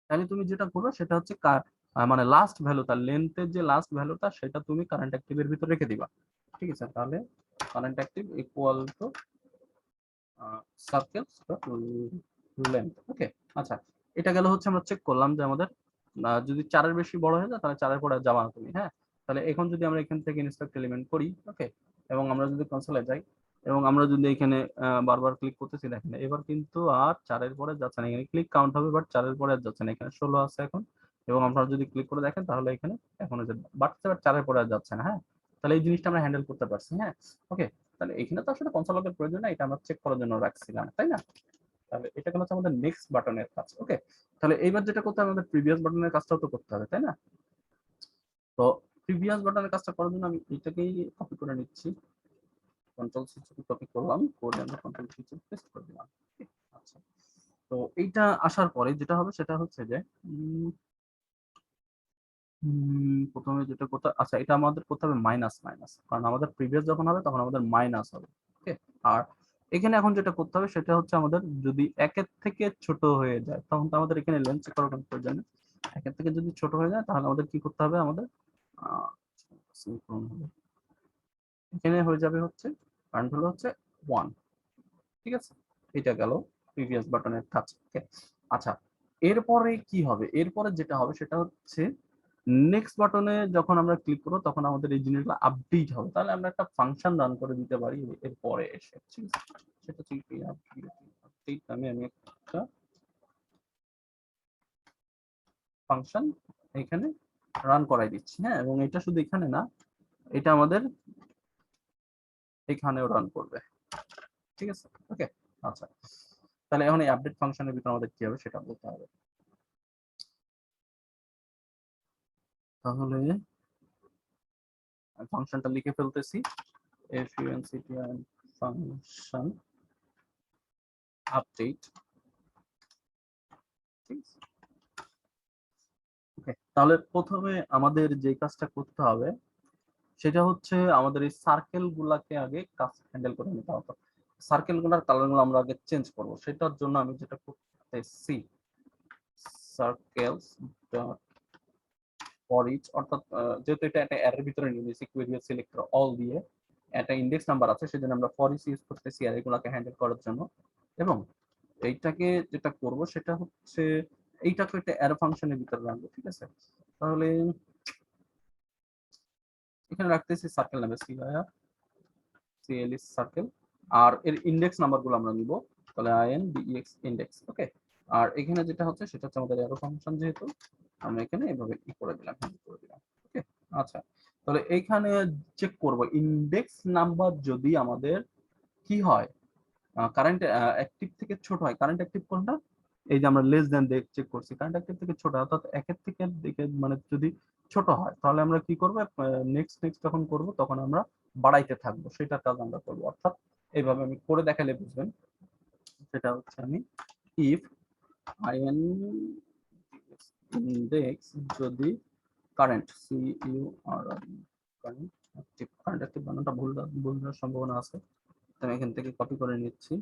তাহলে তুমি যেটা করবে সেটা হচ্ছে মানে লাস্ট ভ্যালু, তার লেন্থের যে লাস্ট ভ্যালুটা সেটা তুমি কারেন্ট অ্যাক্টিভের ভিতর রেখে দিবা, ঠিক আছে। তাহলে current active equal to circle dot length, okay. আচ্ছা, এটা গেল হচ্ছে আমরা চেক করলাম যে আমাদের যদি 4 এর বেশি বড় হয়ে যায় তাহলে 4 এর পরে যাবা না তুমি, হ্যাঁ। তাহলে এখন যদি আমরা এখান থেকে ইনস্ট্রাক্ট এলিমেন্ট করি, ওকে, এবং আমরা যদি কনসোলে যাই এবং আমরা যদি এখানে বারবার ক্লিক করতেছি, দেখেন এবার কিন্তু আর 4 এর পরে যাচ্ছে না, এখানে ক্লিক কাউন্ট হবে বাট 4 এর পরে আর যাচ্ছে না, এখানে 16 আছে এখন। এবং আপনারা যদি ক্লিক করে দেখেন তাহলে এখানে এখনো যে বাড়ছে বাট 4 এর পরে আর যাচ্ছে না, হ্যাঁ। তাহলে এই জিনিসটা আমরা হ্যান্ডেল করতে পারছি, হ্যাঁ, ওকে। তাহলে এখানে তো আসলে কনসোল লগের প্রয়োজন না, এটা আমরা চেক করার জন্য রাখছিলাম, তাই না? তাহলে এটা হচ্ছে আমাদের নেক্সট বাটনের কাজ, ওকে। তাহলে এইবার যেটা করতে হবে, আমাদের প্রিভিয়াস বাটনের কাজটাও তো করতে হবে, তাই না? তো প্রিভিয়াস বাটনের কাজটা করার জন্য আমি এটাকেই কপি করে নিচ্ছি, কন্ট্রোল সি কপি করলাম, করে আমরা কন্ট্রোল সি পেস্ট করে দিলাম। আচ্ছা, তো এইটা আসার পরে যেটা হবে সেটা হচ্ছে যে প্রথমে যেটা করতে, আচ্ছা এটা আমাদের করতে হবে মাইনাস মাইনাস, কারণ আমাদের প্রিভিয়াস যখন হবে তখন আমাদের মাইনাস হবে, ওকে। আর এখানে এখন যেটা করতে হবে সেটা হচ্ছে আমাদের যদি 1 থেকে ছোট হয়ে যায় তখন তো আমাদের এখানে লেন্থ চেক করার কোনো প্রয়োজন নেই। 1 থেকে যদি ছোট হয়ে যায় তাহলে আমাদের কি করতে হবে, আমাদের এখানে হয়ে যাবে হচ্ছে কারেন্ট হলো হচ্ছে 1, ঠিক আছে। এটা গেল প্রিভিয়াস বাটনের কাজ, ওকে। আচ্ছা, এরপরে কি হবে, এরপরে যেটা হবে সেটা হচ্ছে নেক্সট বাটনে যখন আমরা ক্লিক করব তখন আমাদের এই জিনিসগুলো আপডেট হবে, তাহলে আমরা একটা ফাংশন রান করে দিতে পারি এরপরে এসে, ঠিক আছে। সেটা ঠিক আপডেট আমি একটা ফাংশন এখানে রান করাই দিচ্ছি, হ্যাঁ। এবং এটা শুধু এখানে না, এটা আমাদের এখানেও রান করবে, ঠিক আছে, ওকে। আচ্ছা, তাহলে এখন এই আপডেট ফাংশনের ভিতরে আমাদের কি হবে সেটা বলতে হবে। তাহলে ফাংশনটা লিখে ফেলতেছি, functn ফাংশন আপডেট, ঠিক আছে, ওকে। তাহলে প্রথমে আমাদের যে কাজটা করতে হবে সেটা হচ্ছে আমাদের এই সার্কেল গুলাকে আগে কাজ হ্যান্ডেল করে নিতে হবে। সার্কেল গুলার কালার গুলো আমরা আগে চেঞ্জ করব, সেটার জন্য আমি যেটা করতেছি, সার্কেলস ডট ফর ইচ, অর্থাৎ যেহেতু এটা একটা অ্যারের ভিতরে নিয়ে নিয়েছি কোয়েরি সিলেক্টর অল দিয়ে, একটা ইন্ডেক্স নাম্বার আছে সেজন্য আমরা ফর ইচ ইউজ করতেছি অ্যারে গুলাকে হ্যান্ডেল করার জন্য। এবং এইটাকে যেটা করব সেটা হচ্ছে এইটাকে একটা অ্যারে ফাংশনের ভিতরে রাখবো, ঠিক আছে। তাহলে এখানে রাখতেছি সার্কেল নামে সিএলএস সার্কেল, আর এর ইনডেক্স নাম্বারগুলো আমরা নিব, তাহলে INDEX ইনডেক্স, ওকে। আর এখানে যেটা হচ্ছে সেটা হচ্ছে আমাদের অ্যারো ফাংশন, যেহেতু আমরা এখানে এভাবে করে দিলাম, ওকে। আচ্ছা, তাহলে এইখানে চেক করব ইনডেক্স নাম্বার যদি আমাদের কি হয়, কারেন্ট অ্যাক্টিভ থেকে ছোট হয়। কারেন্ট অ্যাক্টিভ কোনটা, এই যে আমরা লেস দেন চেক করছি, কারেন্ট অ্যাক্টিভ থেকে ছোট অর্থাৎ 1 থেকে দিকে মানে যদি ছোট হয় তাহলে আমরা কি করব, নেক্সট নেক্সট যখন করব তখন আমরা বাড়াইতে থাকবো, সেটার কাজ আমরা করব। অর্থাৎ এইভাবে আমি করে দেখালে বুঝবেন। সেটা হচ্ছে আমি ইফ আইএন ইনডেক্স যদি current current active, current active বানানটা ভুল ভুল সম্ভাবনা আছে, আমি এখান থেকে কপি করে নিচ্ছি।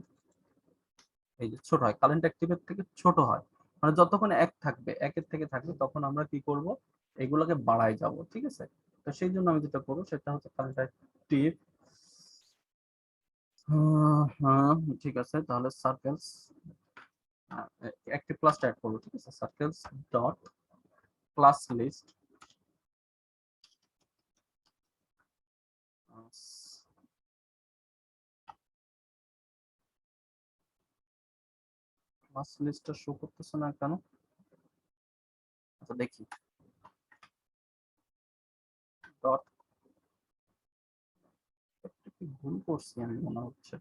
এই যে ছোট হয়, কারেন্ট অ্যাক্টিভের থেকে ছোট হয়, মানে যতক্ষণ 1 থাকবে 1 এর থেকে থাকবে তখন আমরা কি করব, এগুলোকে বাড়াই যাব, ঠিক আছে। তো সেই জন্য আমি যেটা করবো সেটা হচ্ছে কানেক্টিভ। হ্যাঁ ঠিক আছে, তাহলে সার্কেলস অ্যাক্টিভ ক্লাসটা অ্যাড করবো। ঠিক আছে, circles dot class list class লিস্টটা শো করতেছে না কেন? আচ্ছা দেখি, ডট ভুল করছি আমি মনে হচ্ছে।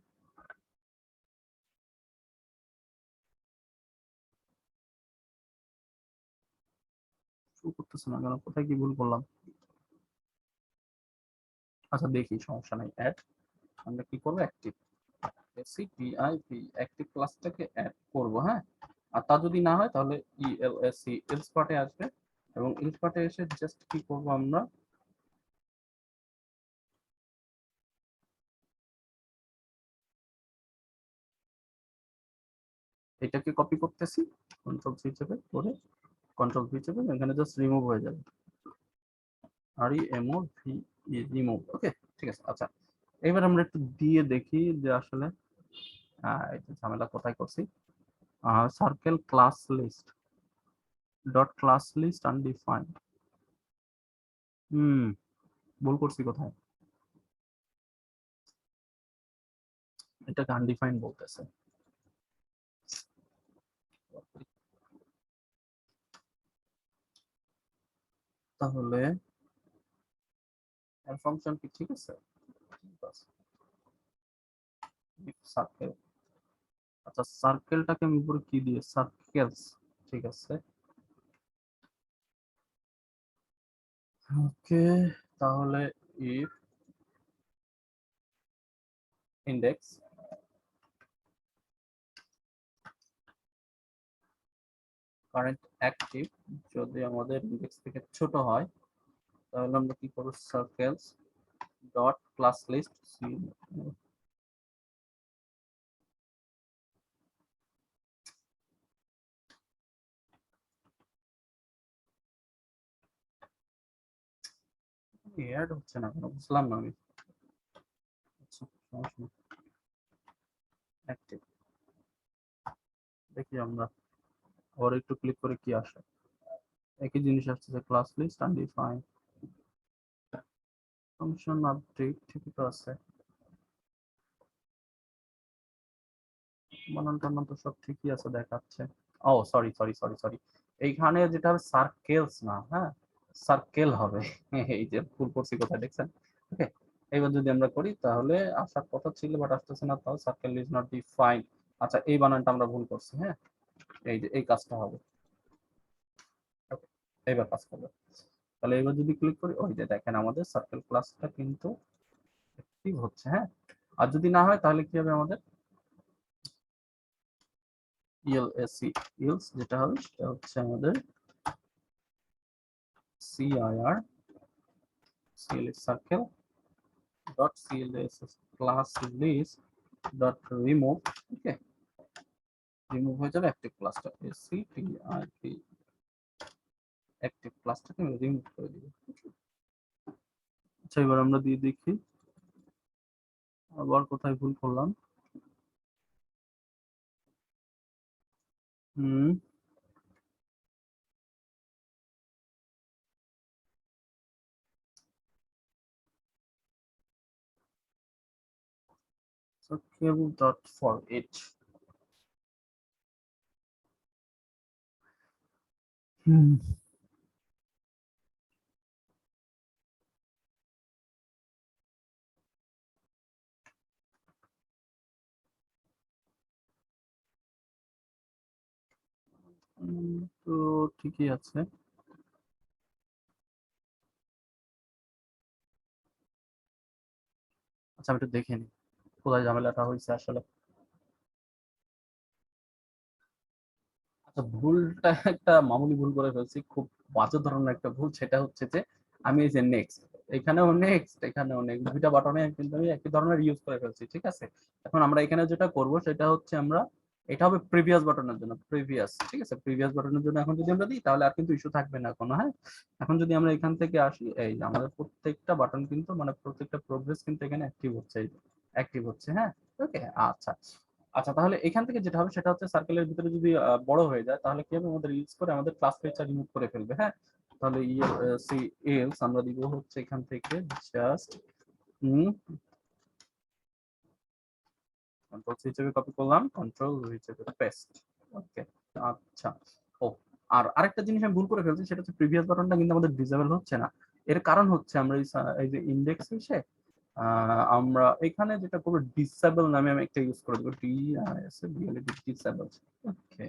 শো করতেছে না কেন, কোথায় কি ভুল করলাম? আচ্ছা দেখি, সমস্যা নাই। অ্যাড, আমরা কি করবো, অ্যাক্টিভ সিপিআইপি অ্যাক্টিভ ক্লাসটাকে অ্যাড করব। হ্যাঁ, আর তা যদি না হয় তাহলে ইএলএসি এলস পার্টে আসবে, এবং এলস পার্টে এসে জাস্ট কি করব আমরা, এটাকে কপি করতেছি, কন্ট্রোল সি চেপে করে কন্ট্রোল ভি চেপে এখানে জাস্ট রিমুভ হয়ে যাবে, আর E M O V remove. Okay ঠিক আছে। আচ্ছা এবার আমরা একটু দিয়ে দেখি যে আসলে এই ঝামেলা কোথায় করছি। Circle class list dot class list undefined. Hmm, ভুল করছি কোথায়? এটাকে আনডিফাইন্ড বলতেছে। তাহলে এর ফাংশন কি ঠিক আছে? সার্কেল, আচ্ছা সার্কেলটাকে আমি উপরে কি দিয়ে, সার্কেলস, ঠিক আছে। ওকে, তাহলে ইফ ইন্ডেক্স কারেন্ট অ্যাক্টিভ যদি আমাদের ইন্ডেক্স থেকে ছোট হয়, তাহলে আমরা কি করব, সার্কেলস ডট ক্লাস লিস্ট সি। অ্যাড হচ্ছে না কেন বুঝলাম না আমি। আচ্ছা সমস্যা নেই, অ্যাক্টিভ দেখি আমরা আবার একটু ক্লিক করে কি আসে। একই জিনিস আসছে, class list undefined function update, ঠিকই তো আছে, বানান টানান তো সব ঠিকই আছে দেখাচ্ছে। ও সরি সরি সরি সরি, এইখানে যেটা হবে সার্কেলস না, হ্যাঁ সার্কেল হবে। এই যে ভুল করছি কোথায় দেখছেন। ওকে, এবার যদি আমরা করি তাহলে আসার কথা ছিল বাট আসতেছে না, তাও সার্কেল ইজ নট ডিফাইন্ড। আচ্ছা এই বানানটা আমরা ভুল করছি। হ্যাঁ, এই যে এই কাজটা হবে। ওকে, এইবার কাজ করবে। তাহলে এবার যদি ক্লিক করি, ওই যে দেখেন আমাদের সার্কেল ক্লাসটা কিন্তু অ্যাক্টিভ হচ্ছে। হ্যাঁ, আর যদি না হয় তাহলে কি হবে, আমাদের ইএলএসি ইলস যেটা হবে সেটা হচ্ছে আমাদের CIR CLS circle dot CLS class list dot remove। ওকে, রিমুভ হয়ে যাবে অ্যাক্টিভ ক্লাসটা, SCTIP অ্যাক্টিভ ক্লাসটাকে আমি রিমুভ করে দিব। আচ্ছা এবার আমরা দিয়ে দেখি আবার কোথায় ভুল করলাম। হুম, cable dot for it। হুম, তো ঠিকই আছে। আচ্ছা আমি একটু দেখে নিই কোথায় ঝামেলাটা হয়েছে আসলে। আচ্ছা ভুলটা একটা মামুলি ভুল করে ফেলছি, খুব বাজে ধরনের একটা ভুল। সেটা হচ্ছে যে আমি এই যে নেক্সট, এখানেও নেক্সট এখানেও নেক্সট, দুইটা বাটনে কিন্তু আমি একই ধরনের ইউজ করে ফেলছি। ঠিক আছে, এখন আমরা এখানে যেটা করব সেটা হচ্ছে আমরা এটা হবে প্রিভিয়াস বাটনের জন্য, প্রিভিয়াস, ঠিক আছে, প্রিভিয়াস বাটনের জন্য এখন যদি আমরা দিই তাহলে আর কিন্তু ইস্যু থাকবে না কোনো। হ্যাঁ, এখন যদি আমরা এখান থেকে আসি, এই যে আমাদের প্রত্যেকটা বাটন কিন্তু মানে প্রত্যেকটা প্রোগ্রেস কিন্তু এখানে অ্যাক্টিভ হচ্ছে, এই অ্যাক্টিভ হচ্ছে। হ্যাঁ, ওকে, আচ্ছা আচ্ছা, তাহলে এখান থেকে যেটা হবে সেটা হচ্ছে সার্কেলের ভিতরে যদি বড় হয়ে যায় তাহলে কি হবে, আমাদের ইউজ করে আমাদের ক্লাস ফেচার রিমুভ করে ফেলবে। হ্যাঁ, তাহলে সি এলস আমরা দিব হচ্ছে এখান থেকে জাস্ট কন্ট্রোল সি হিসেবে কপি করলাম, কন্ট্রোল হিসেবে পেস্ট। ওকে, আচ্ছা। ও, আর আরেকটা জিনিস আমি ভুল করে ফেলছি, সেটা হচ্ছে প্রিভিয়াস বাটনটা কিন্তু আমাদের ডিসেবল হচ্ছে না। এর কারণ হচ্ছে আমরা এই যে ইন্ডেক্স এসে আমরা এখানে যেটা করব, ডিসেবল নামে আমি একটা ইউজ করে দেবো, ডিসেবল। ওকে,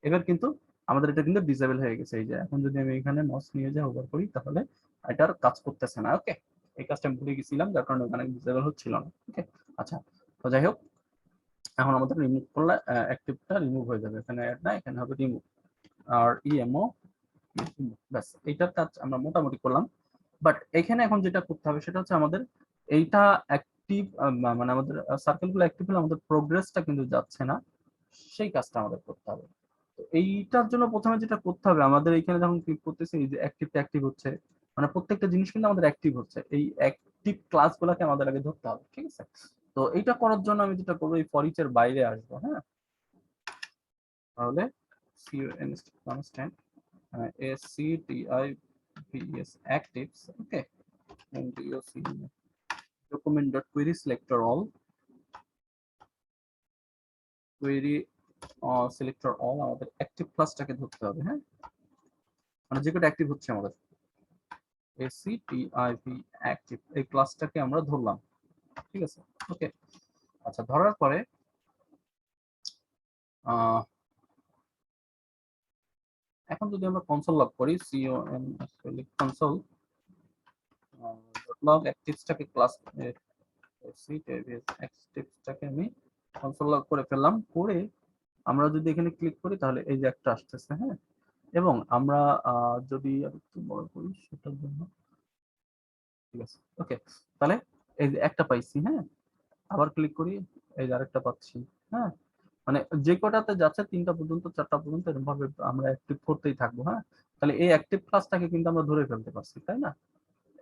এবার কিন্তু আমাদের এটা কিন্তু ডিসেবল হয়ে গেছে। এই যে এখন যদি আমি এখানে মাউস নিয়ে যাই ওভার করি তাহলে এটার কাজ করতেছে না। ওকে, এই কাজটা আমি ভুলে গেছিলাম, যার কারণে ওখানে ডিসেবল হচ্ছিল না। ওকে, আচ্ছা, তো যাই হোক, এখন আমাদের রিমুভ করলে অ্যাক্টিভটা রিমুভ হয়ে যাবে, এখানে অ্যাড না, এখানে হবে রিমুভ, আর ইএমও, ব্যাস এইটার কাজ আমরা মোটামুটি করলাম। বাট এখানে এখন যেটা করতে হবে সেটা হচ্ছে আমাদের এইটা অ্যাক্টিভ, মানে আমাদের সার্কেলগুলো অ্যাক্টিভ হলে আমাদের প্রোগ্রেসটা কিন্তু যাচ্ছে না, সেই কাজটা আমাদের করতে হবে। তো এইটার জন্য প্রথমে যেটা করতে হবে, আমাদের এখানে যখন ক্লিক করতেছি এই যে অ্যাক্টিভটা অ্যাক্টিভ হচ্ছে, মানে প্রত্যেকটা জিনিস কিন্তু আমাদের অ্যাক্টিভ হচ্ছে, এই অ্যাক্টিভ ক্লাসগুলোকে আমাদের আগে ধরতে হবে, ঠিক আছে। তো এইটা করার জন্য আমি যেটা করবো, এই ফর ইচ এর বাইরে আসবো। হ্যাঁ, তাহলে constant activs actives, okay, and doc document.query selector all, query selector all, আমাদের অ্যাক্টিভ ক্লাসটাকে ধরতে হবে। হ্যাঁ, মানে যেটা অ্যাক্টিভ হচ্ছে আমাদের activ অ্যাক্টিভ, এই ক্লাসটাকে আমরা ধরলাম, ঠিক আছে। ওকে, আচ্ছা, ধরার পরে এখন যদি আমরা কনসোল লগ করি, console log অ্যাক্টিভসটাকে ক্লাস অ্যাক্টিভসটাকে আমি কনসোল লগ করে ফেললাম। করে আমরা যদি এখানে ক্লিক করি তাহলে এই যে একটা আসতেছে। হ্যাঁ, এবং আমরা যদি একটু বড় করি সেটার জন্য, ঠিক আছে, ওকে, তাহলে এই যে একটা পাইছি। হ্যাঁ, আবার ক্লিক করি, এই যে আরেকটা পাচ্ছি। হ্যাঁ, মানে যে কটাতে যাচ্ছে 3টা পর্যন্ত 4টা পর্যন্ত এরকম ভাবে আমরা অ্যাক্টিভ করতেই থাকবো। হ্যাঁ, তাহলে এই অ্যাক্টিভ ক্লাসটাকে কিন্তু আমরা ধরে ফেলতে পারছি, তাই না?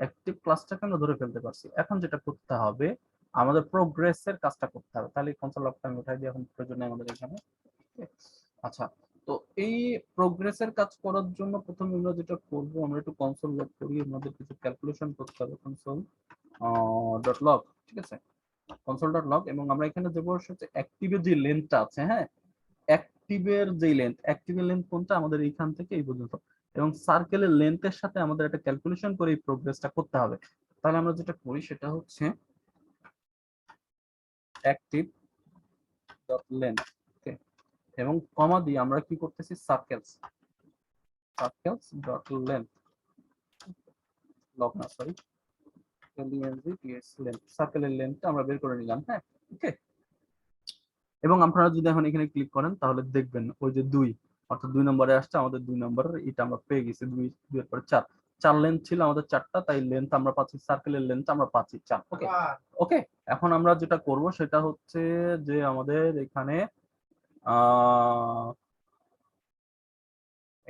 অ্যাক্টিভ ক্লাসটাকে আমরা ধরে ফেলতে পারছি। এখন যেটা করতে হবে, আমাদের প্রোগ্রেসের কাজটা করতে হবে। তাহলে কনসোল লগটা আমি উঠাই দিই, এখন প্রয়োজন নেই আমাদের এখানে। আচ্ছা, তো এই প্রোগ্রেসের কাজ করার জন্য প্রথমে আমরা যেটা করব, আমরা একটু কনসোল লগ করি, আমাদের কিছু ক্যালকুলেশন করতে হবে। কনসোল ডট লগ, ঠিক আছে, কনসোল ডট লগ, এবং আমরা এখানে দেবো হচ্ছে অ্যাক্টিভের যে লেন্থটা আছে। হ্যাঁ, অ্যাক্টিভের লেন্থ কোনটা, আমাদের এইখান থেকে এই পর্যন্ত, এবং সার্কেলের লেন্থের সাথে আমাদের একটা ক্যালকুলেশন করে এই প্রোগ্রেসটা করতে হবে। তাহলে আমরা যেটা করি সেটা হচ্ছে অ্যাক্টিভ ডট লেন্থ, ওকে, এবং কমা দিয়ে আমরা কি করতেছি, সার্কেলস ডট লেন্থ, লগ না, সরি, লেন্থ, সার্কেলের লেন্থটা আমরা বের করে নিলাম। হ্যাঁ, ওকে, এবং আপনারা যদি এখন এখানে ক্লিক করেন তাহলে দেখবেন ওই যে 2, অর্থাৎ 2 নম্বরে আসছে, আমাদের 2 নম্বরের এটা আমরা পেয়ে গেছি। 2 এর পরে 4, 4 লেন্থ ছিল আমাদের 4টা, তাই লেন্থ আমরা পাচ্ছি, সার্কেলের লেন্থ আমরা পাচ্ছি 4। ওকে, ওকে, এখন আমরা যেটা করব সেটা হচ্ছে যে আমাদের এখানে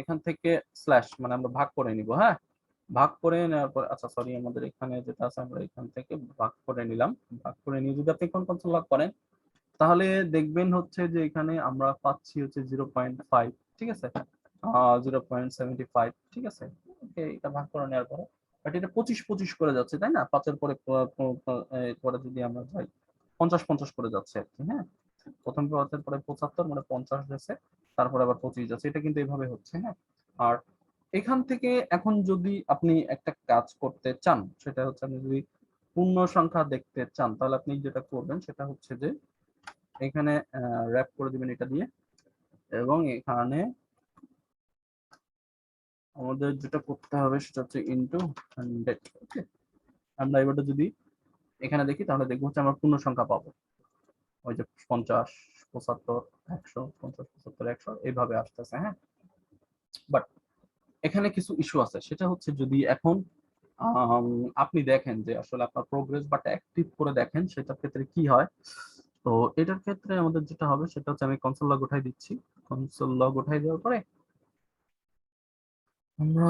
এখান থেকে স্ল্যাশ, মানে আমরা ভাগ করে নিব। হ্যাঁ, ভাগ করে নেওয়ার পর, আচ্ছা সরি, আমাদের এখানে যেটা আছে আমরা এখান থেকে ভাগ করে নিলাম। ভাগ করে নিয়ে যদি আপনি কোন কনসোল লগ করেন তাহলে দেখবেন হচ্ছে যে এখানে আমরা পাচ্ছি হচ্ছে 0.5, ঠিক আছে, 0.75, ঠিক আছে। ওকে, এটা ভাগ করে নেওয়ার পরে বাট এটা 25 করে যাচ্ছে, তাই না? 5-এর পরে পরে যদি আমরা যাই 50 করে যাচ্ছে আর কি। হ্যাঁ, প্রথম 5-এর পরে 75, মানে 50 যাচ্ছে, তারপরে আবার 25 যাচ্ছে, এটা কিন্তু এইভাবে হচ্ছে। হ্যাঁ, আর এখান থেকে এখন যদি আপনি একটা কাজ করতে চান, সেটা হচ্ছে আপনি যদি পূর্ণ সংখ্যা দেখতে চান তাহলে আপনি যেটা করবেন সেটা হচ্ছে যে এখানে র‍্যাপ করে দিবেন এটা দিয়ে, এবং এখানে আমাদের যেটা করতে হবে সেটা হচ্ছে ইনটু 100। ওকে, আমরা এবারে যদি এখানে দেখি তাহলে দেখবো হচ্ছে আমরা পূর্ণ সংখ্যা পাবো, ওই যে 50, 75, 100, 50, 75, 100 এইভাবে আসতেছে। হ্যাঁ, বাট এখানে কিছু ইস্যু আছে, সেটা হচ্ছে যদি এখন আপনি দেখেন যে আসলে আপনার প্রোগ্রেস বাট অ্যাক্টিভ করে দেখেন, সেটার ক্ষেত্রে কি হয়, তো এটার ক্ষেত্রে আমাদের যেটা হবে সেটা হচ্ছে আমি কনসোল লগ উঠাই দিচ্ছি। কনসোল লগ উঠাই দেওয়ার পরে আমরা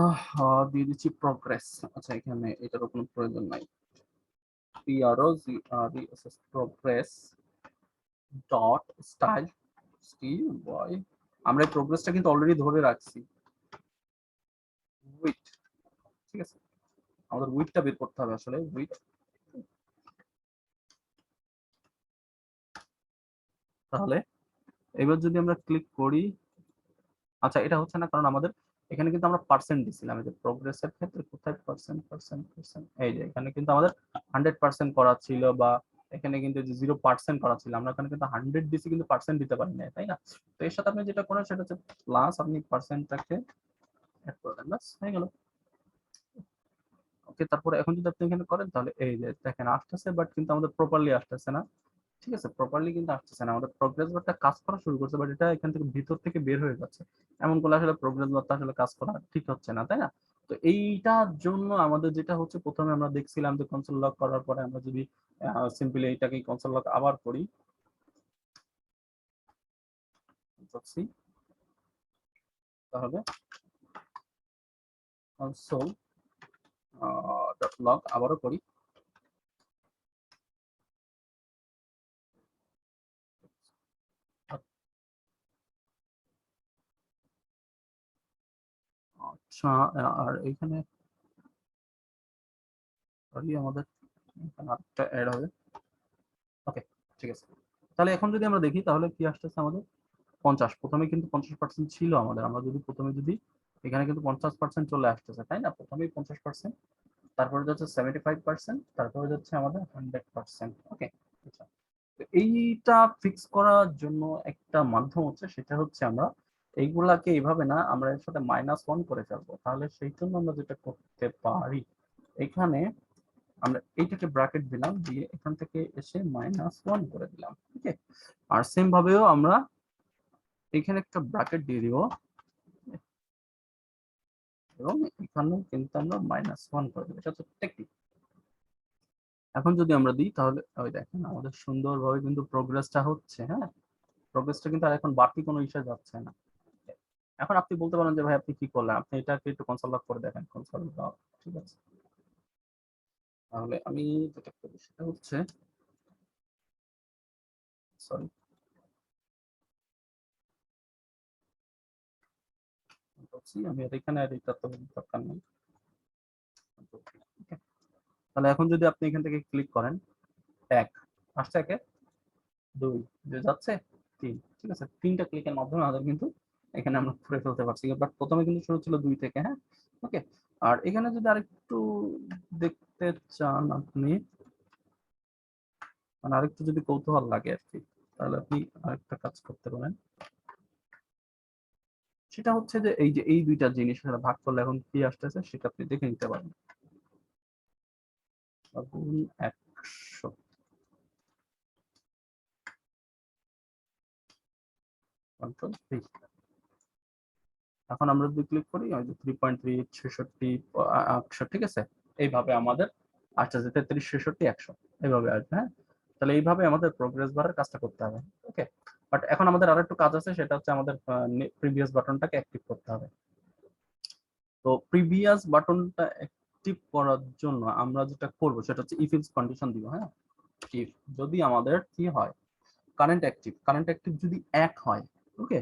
দিয়ে দিচ্ছি প্রগ্রেস। আচ্ছা, এখানে এটারও কোনো প্রয়োজন নাই। progress ডট স্টাইল স্টাইল আমরা এই প্রোগ্রেসটা কিন্তু অলরেডি ধরে রাখছি। উইথ, ঠিক আছে, আমাদের উইথটা বের করতে হবে আসলে। উইথ, তাহলে এবার যদি আমরা ক্লিক করি, আচ্ছা এটা হচ্ছে না কারণ আমাদের এখানে কিন্তু আমরা পার্সেন্ট দিছিলাম। এই যে প্রোগ্রেসের ক্ষেত্রে কোথায় পার্সেন্ট পার্সেন্ট পার্সেন্ট, এই যে এখানে কিন্তু আমাদের 100% করা ছিল, বা এখানে কিন্তু যে 0% করা ছিল, আমরা এখানে কিন্তু 100 দিছি কিন্তু পার্সেন্ট দিতে পারি না, তাই না? তো এর সাথে আপনি যেটা করেন সেটা হচ্ছে প্লাস আপনি পার্সেন্টটাকে অ্যাড করে দেন, বাস হয়ে গেল। ওকে, তারপরে এখন যদি আপনি এখানে করেন তাহলে এই যে দেখেন আসতেছে, বাট কিন্তু আমাদের প্রপারলি আসতেছে না। ঠিক আছে, প্রপারলি কিন্তু আসতেছে না, আমাদের প্রোগ্রেস বারটা কাজ করা শুরু করছে, বাট এটা এখান থেকে ভিতর থেকে বের হয়ে যাচ্ছে। এমন করলে আসলে প্রোগ্রেস বারটা আসলে কাজ করা ঠিক হচ্ছে না, তাই না? তো এইটার জন্য আমাদের যেটা হচ্ছে, প্রথমে আমরা দেখছিলাম যে কনসোল লক করার পরে আমরা যদি সিম্পলি এইটাকে কনসোল লক আবার করি, তাহলে কনসোল ডট লক আবারও করি, আচ্ছা, আর এখানে আমাদের এখানে আরেকটা অ্যাড হবে। ওকে, ঠিক আছে। তাহলে এখন যদি আমরা দেখি তাহলে কি আসতেছে আমাদের 50, প্রথমে কিন্তু 50% ছিল আমাদের, আমরা যদি প্রথমে যদি এখানে কিন্তু 50% চলে আসতেছে, তাই না? প্রথমেই 50%, তারপরে যাচ্ছে 75%, তারপরে যাচ্ছে আমাদের 100%। ওকে, আচ্ছা, তো এইটা ফিক্স করার জন্য একটা মাধ্যম হচ্ছে, সেটা হচ্ছে আমরা এইগুলাকে এইভাবে না, আমরা এর সাথে -1 করে ফেলবো। তাহলে সেই জন্য আমরা যেটা করতে পারি, এখানে আমরা এইটাকে ব্র্যাকেট দিলাম, দিয়ে এখান থেকে এসে -1 করে দিলাম। ঠিক আছে, আর সেম ভাবেও আমরা এখানে একটা ব্র্যাকেট দিয়ে দিব, এবং এখানেও কিন্তু আমরা -1 করে দেবো। এটা হচ্ছে টেকনিক। এখন যদি আমরা দিই তাহলে ওই দেখেন আমাদের সুন্দরভাবে কিন্তু প্রোগ্রেসটা হচ্ছে। হ্যাঁ, প্রোগ্রেসটা কিন্তু আর এখন বাড়তি কোনো ইস্যু যাচ্ছে না। এখন আপনি বলতে পারেন যে ভাই আপনি কি করলেন, আপনি এটাকে একটু কনসোল লক করে দেখেন। কনসোল লক, ঠিক আছে, তাহলে আমি যেটা করি সেটা হচ্ছে, সরি, আমি আর এখানে আর এটা তো দরকার নেই। Okay, তাহলে এখন যদি আপনি এখান থেকে ক্লিক করেন, 1 আসছে, 1 2 যে যাচ্ছে 3, ঠিক আছে, 3টা ক্লিকের মাধ্যমে আমাদের কিন্তু এখানে আমরা করে ফেলতে পারছি। বাট প্রথমে কিন্তু শুরু ছিল 2 থেকে। হ্যাঁ, ওকে, আর এখানে যদি আরেকটু দেখতে চান আপনি, মানে আরেকটু যদি কৌতূহল লাগে আর কি, তাহলে আপনি আরেকটা কাজ করতে পারেন। সেটা হচ্ছে যে এই যে এই দুইটা জিনিস ভাগ করলে এখন কি আসতেছে সেটা আপনি দেখে নিতে পারেন। গুণ 100, কন্ট্রোল ভি। এখন আমরা যদি ক্লিক করি ওই যে 3.3 66 100, ঠিক আছে, এইভাবে আমাদের আসতেছে 33 66 100, এইভাবে আসবে। হ্যাঁ, তাহলে এইভাবে আমাদের প্রোগ্রেস বারের কাজটা করতে হবে। ওকে, বাট এখন আমাদের আরো একটু কাজ আছে, সেটা হচ্ছে আমাদের প্রিভিয়াস বাটনটাকে অ্যাক্টিভ করতে হবে। তো প্রিভিয়াস বাটনটা অ্যাক্টিভ করার জন্য আমরা যেটা করব সেটা হচ্ছে ইফ এলস কন্ডিশন দিব। হ্যাঁ, ইফ যদি আমাদের কি হয়, কারেন্ট অ্যাক্টিভ যদি 1 হয়, ওকে,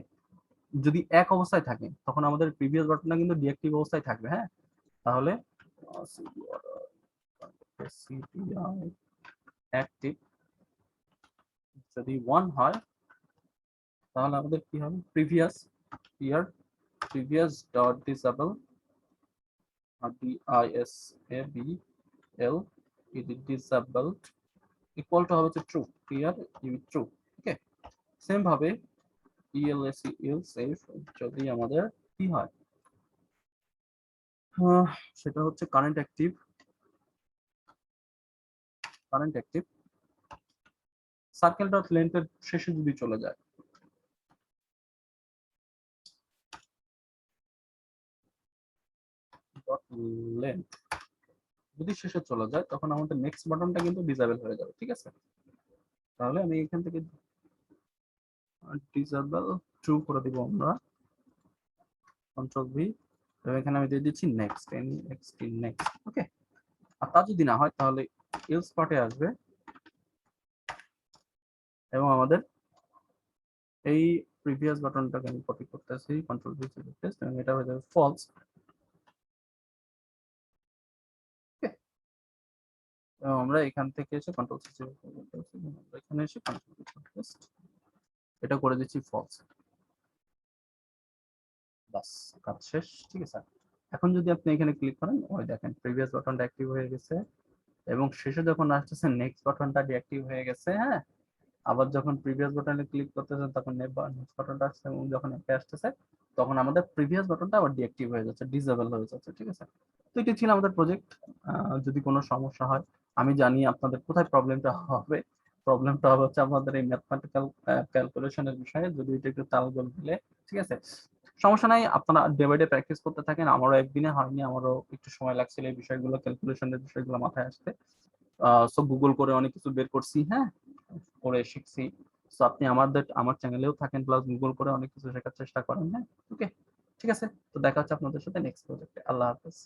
যদি 1 অবস্থায় থাকে তখন আমাদের প্রিভিয়াস বাটনটা কিন্তু ডিঅ্যাক্টিভ অবস্থায় থাকবে। হ্যাঁ, তাহলে অ্যাক্টিভ যদি 1 হয় তাহলে আমাদের কি হবে, previous year previous dot disable, DISABL disabled equal to হবে হচ্ছে ট্রু, ক্লিয়ার ট্রু। ওকে, সেম ভাবে ELSE যদি আমাদের কি হয়, সেটা হচ্ছে কারেন্ট অ্যাক্টিভ সার্কেল ডট লেন্থের শেষে যদি চলে যায়, ডট লেন্থ যদি শেষে চলে যায় তখন আমাদের নেক্সট বাটনটা কিন্তু ডিসেবল হয়ে যাবে। ঠিক আছে, তাহলে আমি এখান থেকে ডিসেবল ট্রু করে দিব আমরা, কন্ট্রোল ভি, এবং এখানে আমি দিয়ে দিচ্ছি নেক্সট, নেক্সট। ওকে, আর তা যদি না হয় তাহলে এলস পার্টে আসবে এবং আমাদের এই প্রিভিয়াস বাটনটাকে আমি কপি করতেছি, কন্ট্রোল ভি পেস্ট, এবং এটা হয়ে যাবে ফলস। এবং আমরা এখান থেকে এসে কন্ট্রোল সি এখানে এসে কন্ট্রোল পেস্ট, এটা করে দিচ্ছি ফলস। বাস, কাজ শেষ। ঠিক আছে, এখন যদি আপনি এখানে ক্লিক করেন, ওই দেখেন প্রিভিয়াস বাটনটা অ্যাক্টিভ হয়ে গেছে, এবং শেষে যখন আসতেছে নেক্সট বাটনটা ডিঅ্যাক্টিভ হয়ে গেছে। হ্যাঁ, আবার যখন প্রিভিয়াস বাটনে ক্লিক করতেছেন তখন নেক্সট বাটনটা আসছে, এবং যখন একটা আসতেছে তখন আমাদের প্রিভিয়াস বাটনটা আবার ডিঅ্যাক্টিভ হয়ে যাচ্ছে, ডিসেবল হয়ে যাচ্ছে। ঠিক আছে, তো এটি ছিল আমাদের প্রজেক্ট। যদি কোনো সমস্যা হয়, আমি জানি আপনাদের কোথায় প্রবলেমটা হবে। প্রবলেমটা হবে হচ্ছে আমাদের এই ম্যাথমেটিক্যাল ক্যালকুলেশনের বিষয়ে, যদি এটা একটু তালগোল দিলে। ঠিক আছে, সমস্যা নাই, আপনারা ডে বাই ডে প্র্যাকটিস করতে থাকেন। আমারও একদিনে হয়নি, আমারও একটু সময় লাগছিল এই বিষয়গুলো, ক্যালকুলেশনের বিষয়গুলো মাথায় আসতে। সো গুগল করে অনেক কিছু বের করছি, হ্যাঁ, করে শিখছি। সো আপনি আমার চ্যানেলেও থাকেন, প্লাস গুগল করে অনেক কিছু শেখার চেষ্টা করেন। হ্যাঁ, ওকে, ঠিক আছে, তো দেখা হচ্ছে আপনাদের সাথে নেক্সট প্রজেক্টে। আল্লাহ হাফেজ।